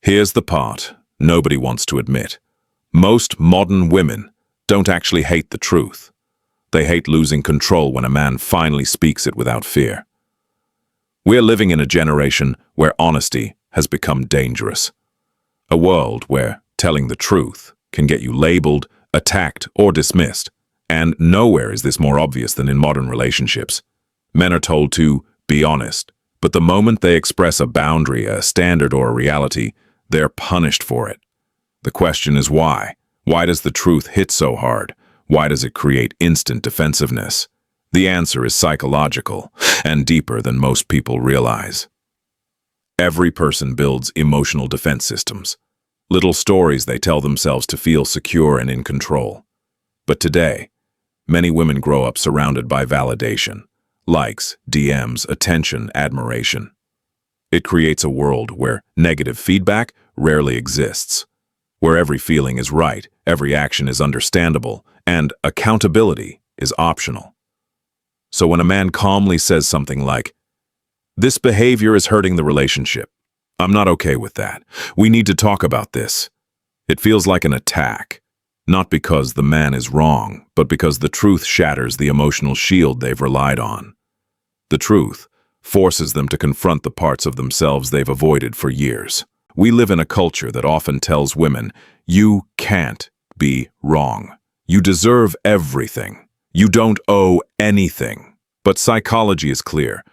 Here's the part nobody wants to admit. Most modern women don't actually hate the truth. They hate losing control when a man finally speaks it without fear. We're living in a generation where honesty has become dangerous. A world where telling the truth can get you labeled, attacked, or dismissed. And nowhere is this more obvious than in modern relationships. Men are told to be honest, but the moment they express a boundary, a standard, or a reality, they're punished for it. The question is why? Why does the truth hit so hard? Why does it create instant defensiveness? The answer is psychological and deeper than most people realize. Every person builds emotional defense systems, little stories they tell themselves to feel secure and in control. But today, many women grow up surrounded by validation, likes, DMs, attention, admiration. It creates a world where negative feedback rarely exists, where every feeling is right, every action is understandable, and accountability is optional. So when a man calmly says something like, "This behavior is hurting the relationship. I'm not okay with that. We need to talk about this," it feels like an attack. Not because the man is wrong, but because the truth shatters the emotional shield they've relied on. The truth forces them to confront the parts of themselves they've avoided for years. We live in a culture that often tells women, "You can't be wrong. You deserve everything. You don't owe anything." But psychology is clear.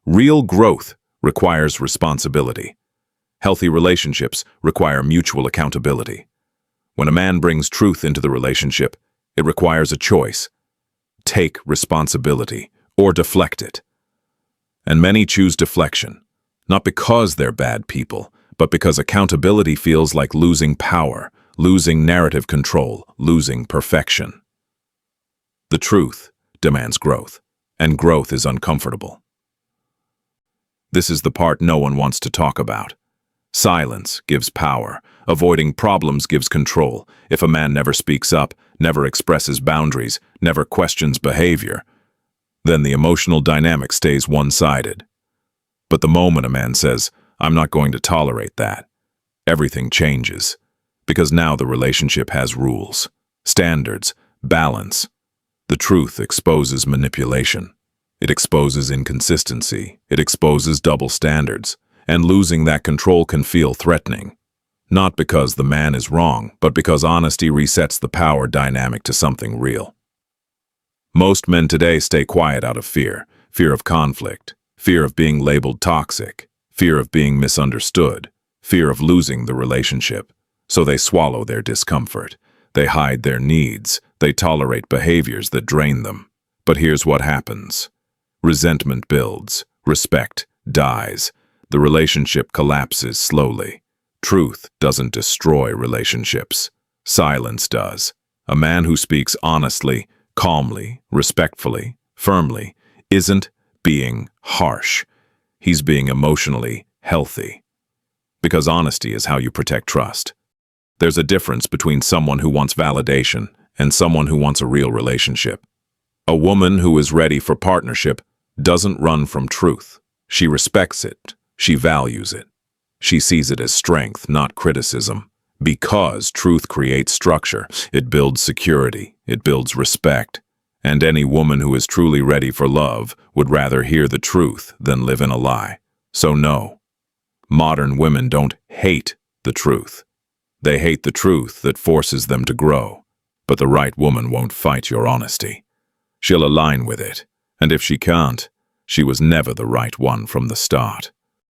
Real growth requires responsibility. Healthy relationships require mutual accountability. When a man brings truth into the relationship, it requires a choice. Take responsibility or deflect it. And many choose deflection, not because they're bad people, but because accountability feels like losing power, losing narrative control, losing perfection. The truth demands growth, and growth is uncomfortable. This is the part no one wants to talk about. Silence gives power. Avoiding problems gives control. If a man never speaks up, never expresses boundaries, never questions behavior, then the emotional dynamic stays one-sided. But the moment a man says, "I'm not going to tolerate that," everything changes. Because now the relationship has rules, standards, balance. The truth exposes manipulation. It exposes inconsistency. It exposes double standards. And losing that control can feel threatening. Not because the man is wrong, but because honesty resets the power dynamic to something real. Most men today stay quiet out of fear. Fear of conflict. Fear of being labeled toxic. Fear of being misunderstood. Fear of losing the relationship. So they swallow their discomfort. They hide their needs. They tolerate behaviors that drain them. But here's what happens. Resentment builds. Respect dies. The relationship collapses slowly. Truth doesn't destroy relationships. Silence does. A man who speaks honestly, calmly, respectfully, firmly, isn't being harsh. He's being emotionally healthy. Because honesty is how you protect trust. There's a difference between someone who wants validation and someone who wants a real relationship. A woman who is ready for partnership doesn't run from truth. She respects it. She values it. She sees it as strength, not criticism. Because truth creates structure, it builds security, it builds respect. And any woman who is truly ready for love would rather hear the truth than live in a lie. So no, modern women don't hate the truth. They hate the truth that forces them to grow. But the right woman won't fight your honesty. She'll align with it. And if she can't, she was never the right one from the start.